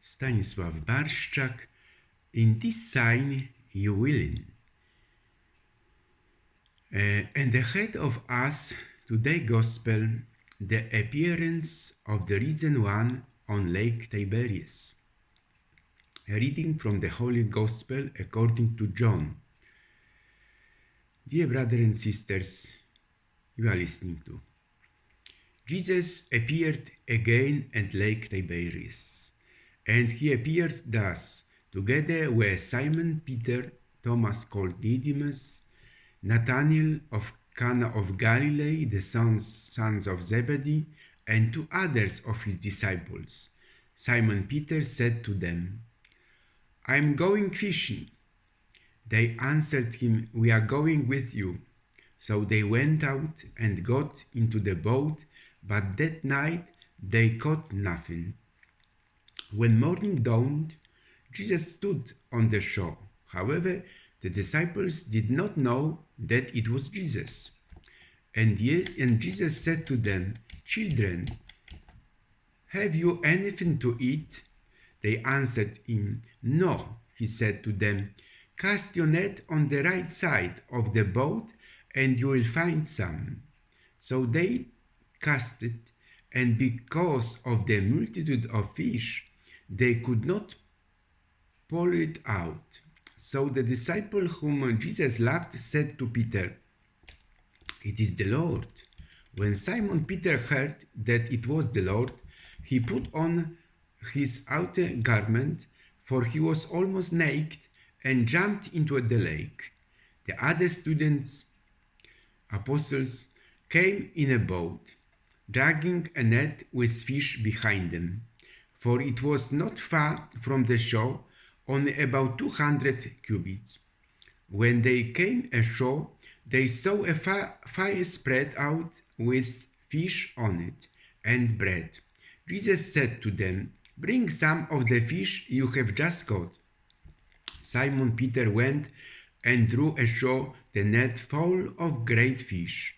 Stanisław Barszczak. In this sign you will in. And ahead of us today gospel, the appearance of the risen one on Lake Tiberias. A reading from the Holy Gospel according to John. Dear brothers and sisters, you are listening to. Jesus appeared again at Lake Tiberias, and he appeared thus, together with Simon Peter, Thomas called Didymus, Nathanael of Cana of Galilee, the sons of Zebedee, and two others of his disciples. Simon Peter said to them, "I am going fishing." They answered him, "We are going with you." So they went out and got into the boat, but that night they caught nothing. When morning dawned, Jesus stood on the shore. However, the disciples did not know that it was Jesus. And Jesus said to them, "Children, have you anything to eat?" They answered him, "No." He said to them, "Cast your net on the right side of the boat, and you will find some." So they cast it, and because of the multitude of fish, they could not pull it out. So the disciple whom Jesus loved said to Peter, "It is the Lord." When Simon Peter heard that it was the Lord, he put on his outer garment, for he was almost naked, and jumped into the lake. The other apostles, came in a boat, dragging a net with fish behind them, for it was not far from the shore, only about 200 cubits. When they came ashore, they saw a fire spread out with fish on it and bread. Jesus said to them, "Bring some of the fish you have just caught." Simon Peter went and drew ashore the net full of great fish,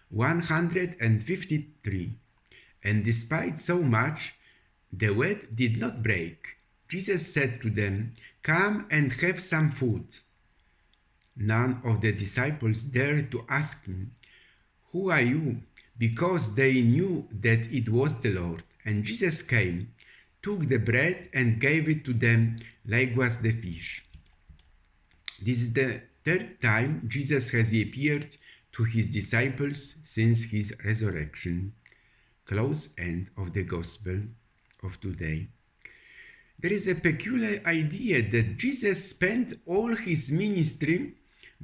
153. And despite so much, the web did not break. Jesus said to them, "Come and have some food." None of the disciples dared to ask him, "Who are you?" because they knew that it was the Lord. And Jesus came, took the bread and gave it to them, likewise the fish. This is the third time Jesus has appeared to his disciples since his resurrection. Close end of the Gospel of today. There is a peculiar idea that Jesus spent all his ministry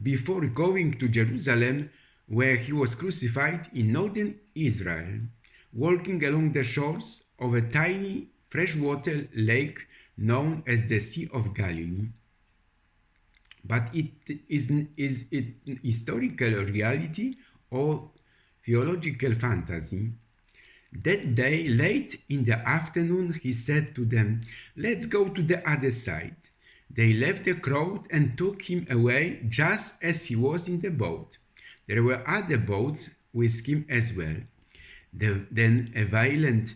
before going to Jerusalem, where he was crucified, in northern Israel, walking along the shores of a tiny freshwater lake known as the Sea of Galilee. But is it historical reality or theological fantasy? That day, late in the afternoon, he said to them, "Let's go to the other side." They left the crowd and took him away just as he was in the boat. There were other boats with him as well. Then a violent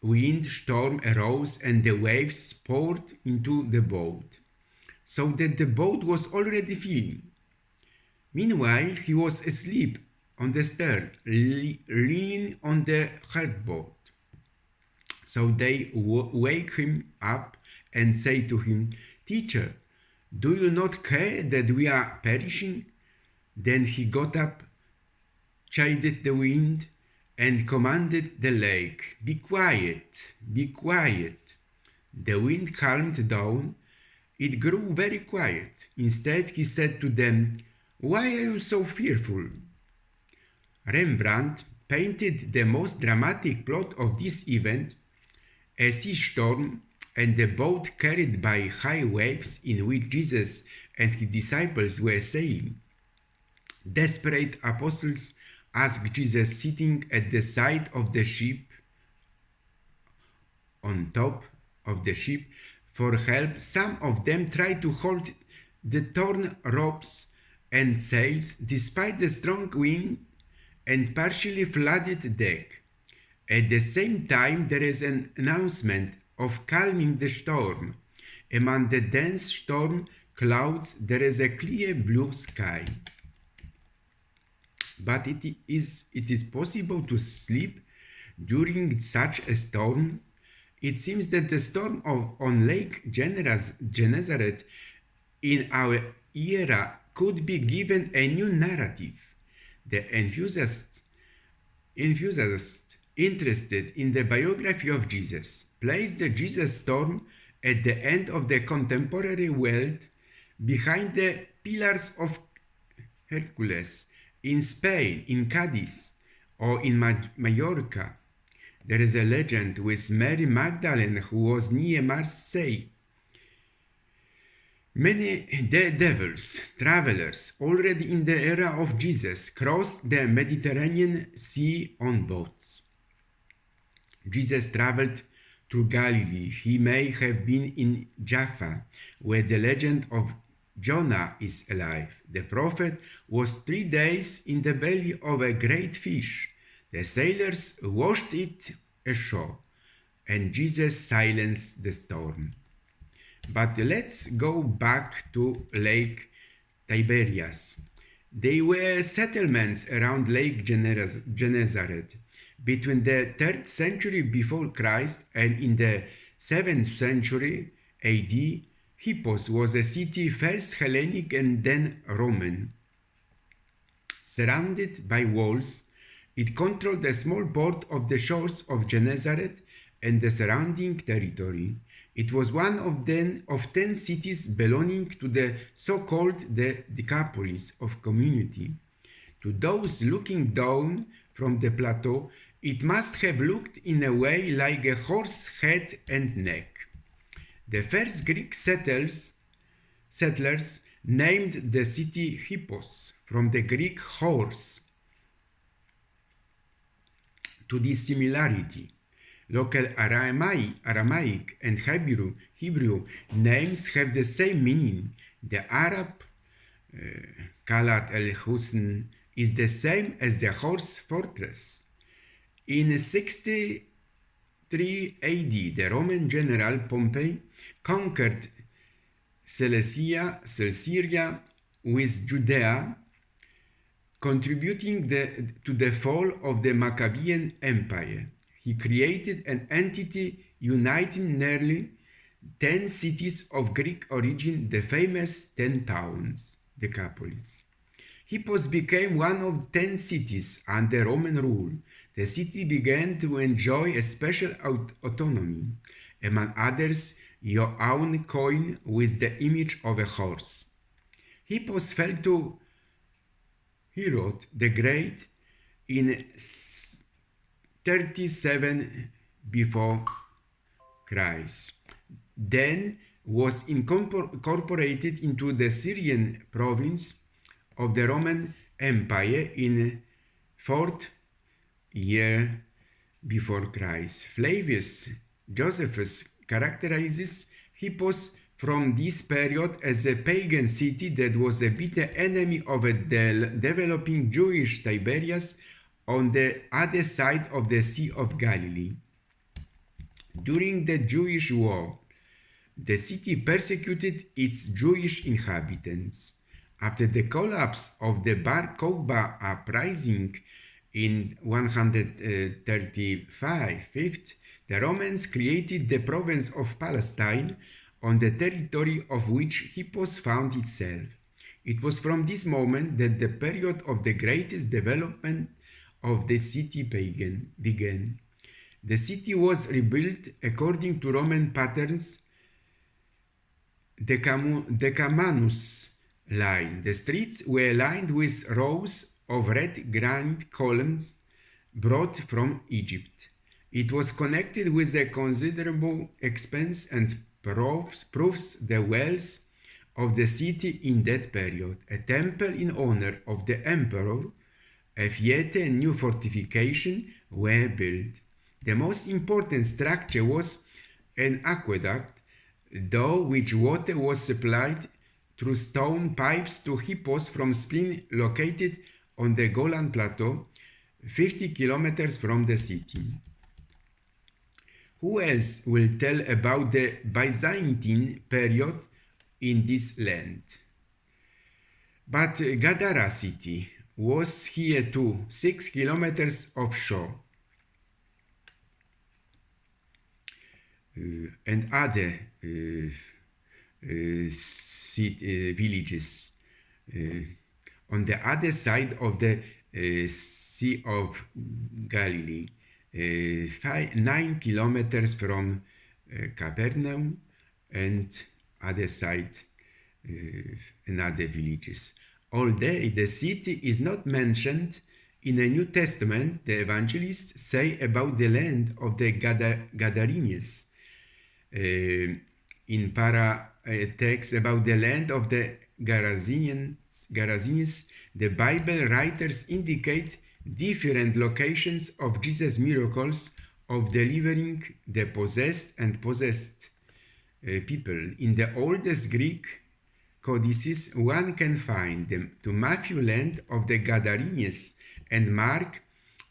wind storm arose and the waves poured into the boat, so that the boat was already filling. Meanwhile, he was asleep on the stern, leaning on the headboard. So they wake him up and say to him, "Teacher, do you not care that we are perishing?" Then he got up, chided the wind, and commanded the lake, "Be quiet, be quiet." The wind calmed down. It grew very quiet. Instead, he said to them, "Why are you so fearful?" Rembrandt painted the most dramatic plot of this event, a sea storm and the boat carried by high waves in which Jesus and his disciples were sailing. Desperate apostles asked Jesus, sitting at the side of the ship, on top of the ship, for help. Some of them tried to hold the torn ropes and sails despite the strong wind and partially flooded deck. At the same time, there is an announcement of calming the storm. Among the dense storm clouds there is a clear blue sky. But it is possible to sleep during such a storm. It seems that the storm on Lake Gennesaret in our era could be given a new narrative. The enthusiasts interested in the biography of Jesus placed the Jesus storm at the end of the contemporary world behind the Pillars of Hercules in Spain, in Cadiz, or in Mallorca. There is a legend with Mary Magdalene who was near Marseille. Many daredevils, travelers, already in the era of Jesus, crossed the Mediterranean Sea on boats. Jesus traveled through Galilee. He may have been in Jaffa, where the legend of Jonah is alive. The prophet was 3 days in the belly of a great fish. The sailors washed it ashore, and Jesus silenced the storm. But let's go back to Lake Tiberias. They were settlements around Lake Gennesaret. Between the 3rd century before Christ and in the 7th century AD, Hippos was a city first Hellenic and then Roman. Surrounded by walls, it controlled a small part of the shores of Gennesaret and the surrounding territory. It was one of 10 cities belonging to the so-called the Decapolis of community. To those looking down from the plateau, it must have looked in a way like a horse's head and neck. The first Greek settlers named the city Hippos from the Greek horse. To this similarity, local Aramaic and Hebrew names have the same meaning. The Arab Kalat el-Husn is the same as the horse fortress. In 63 AD, the Roman general Pompey conquered Cilicia with Judea, contributing to the fall of the Maccabean Empire. He created an entity uniting nearly 10 cities of Greek origin, the famous 10 towns, Decapolis. Hippos became one of 10 cities under Roman rule. The city began to enjoy a special autonomy, among others, your own coin with the image of a horse. Hippos fell to Herod the Great in 37 before Christ. Then was incorporated into the Syrian province of the Roman Empire in 4th year before Christ. Flavius Josephus characterizes Hippos from this period as a pagan city that was a bitter enemy of a developing Jewish Tiberias on the other side of the Sea of Galilee. During the Jewish War, the city persecuted its Jewish inhabitants. After the collapse of the Bar Kokhba uprising in 135, the Romans created the province of Palestine, on the territory of which Hippos found itself. It was from this moment that the period of the greatest development of the city began. The city was rebuilt according to Roman patterns, the Decamanus line. The streets were lined with rows of red granite columns brought from Egypt. It was connected with a considerable expense and proves the wealth of the city in that period. A temple in honor of the emperor, a theater and new fortification were built. The most important structure was an aqueduct, through which water was supplied through stone pipes to Hippos from spring located on the Golan Plateau, 50 kilometers from the city. Who else will tell about the Byzantine period in this land? But Gadara city was here too, 6 kilometers offshore. And other villages on the other side of the Sea of Galilee, 9 kilometers from Capernaum, and other side another villages. Although the city is not mentioned in the New Testament, the evangelists say about the land of the Gadarenes. In text about the land of the Gerasenes, the Bible writers indicate different locations of Jesus' miracles of delivering the possessed and possessed people. In the oldest Greek codices, one can find the to Matthew land of the Gadarenes and Mark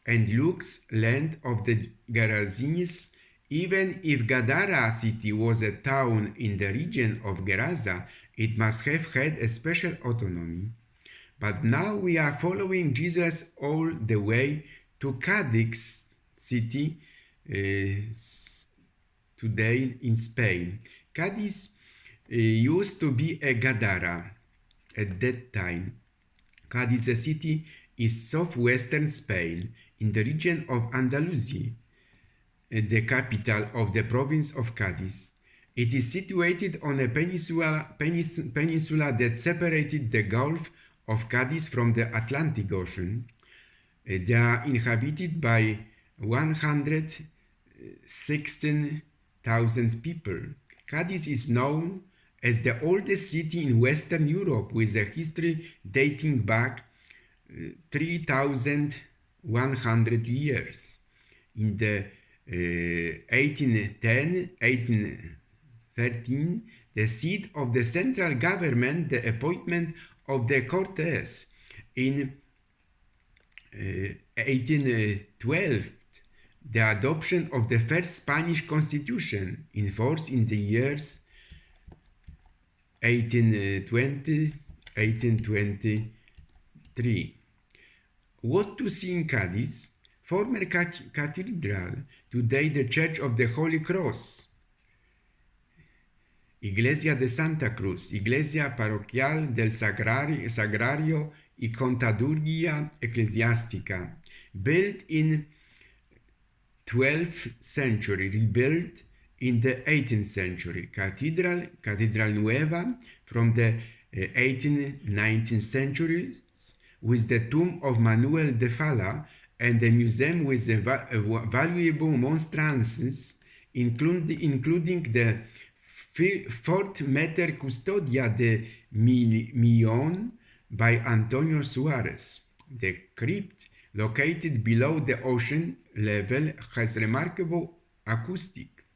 and Luke's land of the Gerasenes. Even if Gadara city was a town in the region of Gerasa, it must have had a special autonomy. But now we are following Jesus all the way to Cadix city, today in Spain. Cadiz used to be a Gadara at that time. Cadiz city is southwestern Spain, in the region of Andalusia, the capital of the province of Cadiz. It is situated on a peninsula that separated the Gulf of Cadiz from the Atlantic Ocean. They are inhabited by 116,000 people. Cadiz is known as the oldest city in Western Europe, with a history dating back 3,100 years. In the 1813, the seat of the central government, the appointment of the Cortes. In 1812, the adoption of the first Spanish constitution, in force in the years 1820-1823. What to see in Cadiz? Former cathedral, today the Church of the Holy Cross. Iglesia de Santa Cruz, Iglesia Parroquial del Sagrario y Contaduría Eclesiástica, built in 12th century, rebuilt in the 18th century. Catedral Nueva from the 18th, 19th centuries, with the tomb of Manuel de Falla, and the museum with the valuable monstrances, including the 4th Mater Custodia de Millón by Antonio Suarez. The crypt, located below the ocean level, has remarkable acoustic.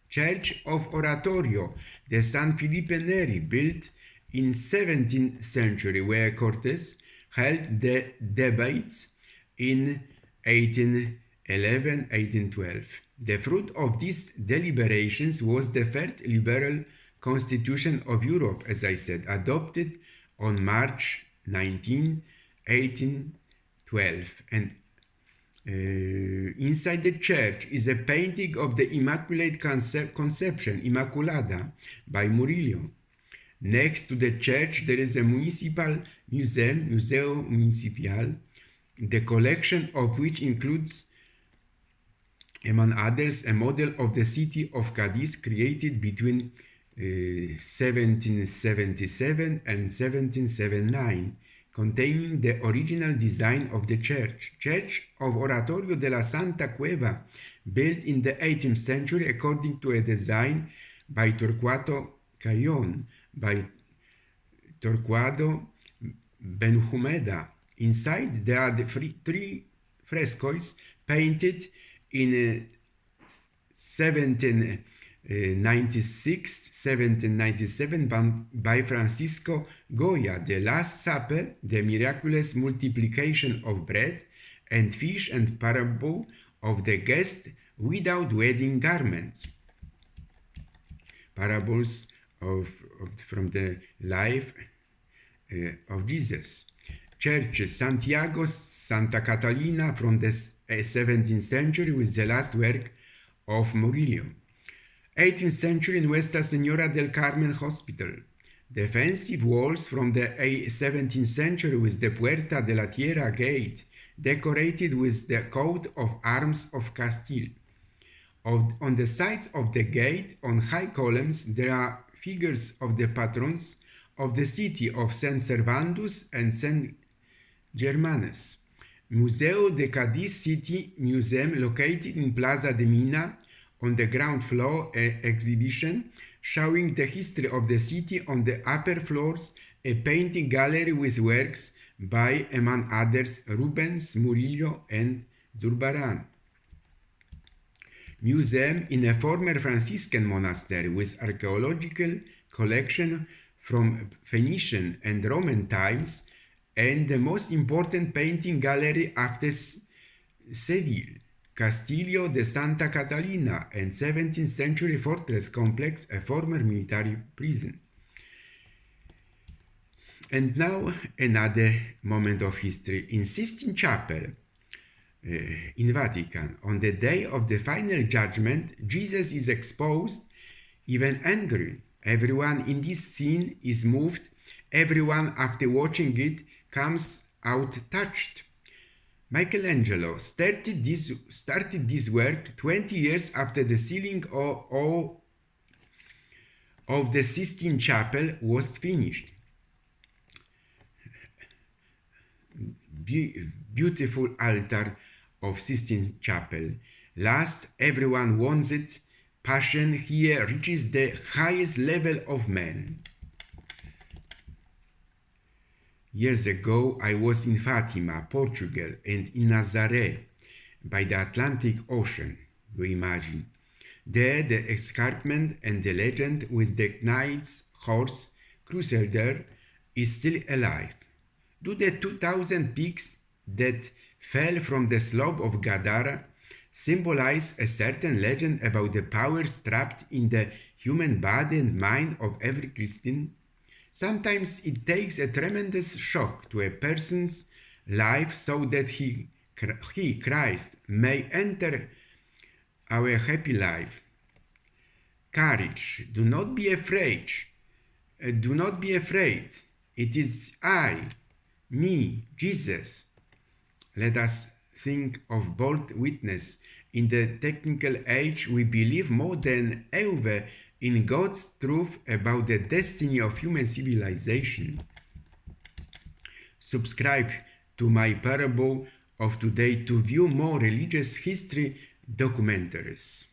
Church of Oratorio de San Felipe Neri, built in 17th century, where Cortes held the debates in 1811-1812. The fruit of these deliberations was the first liberal constitution of Europe, as I said, adopted on March 19, 1812. And inside the church is a painting of the Immaculate Conception, Immaculada, by Murillo. Next to the church there is a municipal museum, Museo Municipal, the collection of which includes, among others, a model of the city of Cadiz created between 1777 and 1779, containing the original design of the church. Church of Oratorio de la Santa Cueva, built in the 18th century according to a design by Torquato Cayon, by Torquato Benjumeda. Inside there are the three frescoes painted in 1796-1797 by Francisco Goya, the Last Supper, the miraculous multiplication of bread and fish, and parable of the guest without wedding garments. Parables from the life of Jesus. Churches, Santiago, Santa Catalina from the 17th century with the last work of Murillo. 18th century Nuestra Señora del Carmen Hospital. Defensive walls from the 17th century with the Puerta de la Tierra gate, decorated with the coat of arms of Castile. On the sides of the gate, on high columns, there are figures of the patrons of the city of Saint Servandus and Saint Germanes. Museo de Cadiz City Museum, located in Plaza de Mina, on the ground floor, an exhibition showing the history of the city. On the upper floors, a painting gallery with works by, among others, Rubens, Murillo, and Zurbarán. Museum in a former Franciscan monastery with archaeological collection from Phoenician and Roman times, and the most important painting gallery after Seville, Castillo de Santa Catalina, and 17th century fortress complex, a former military prison. And now another moment of history. In Sistine Chapel in Vatican, on the day of the final judgment, Jesus is exposed, even angry. Everyone in this scene is moved. Everyone, after watching it, comes out touched. Michelangelo started this work 20 years after the ceiling of the Sistine Chapel was finished. Beautiful altar of Sistine Chapel. Last, everyone wants it. Passion here reaches the highest level of man. Years ago, I was in Fatima, Portugal, and in Nazaré, by the Atlantic Ocean, you imagine. There, the escarpment and the legend with the knight's horse, Crusader, is still alive. Do the 2,000 peaks that fell from the slope of Gadara symbolize a certain legend about the powers trapped in the human body and mind of every Christian? Sometimes it takes a tremendous shock to a person's life so that he, Christ, may enter our happy life. Courage, do not be afraid. Do not be afraid. It is I, me, Jesus. Let us think of bold witness. In the technical age, we believe more than ever in God's truth about the destiny of human civilization. Subscribe to my Parable of Today to view more religious history documentaries.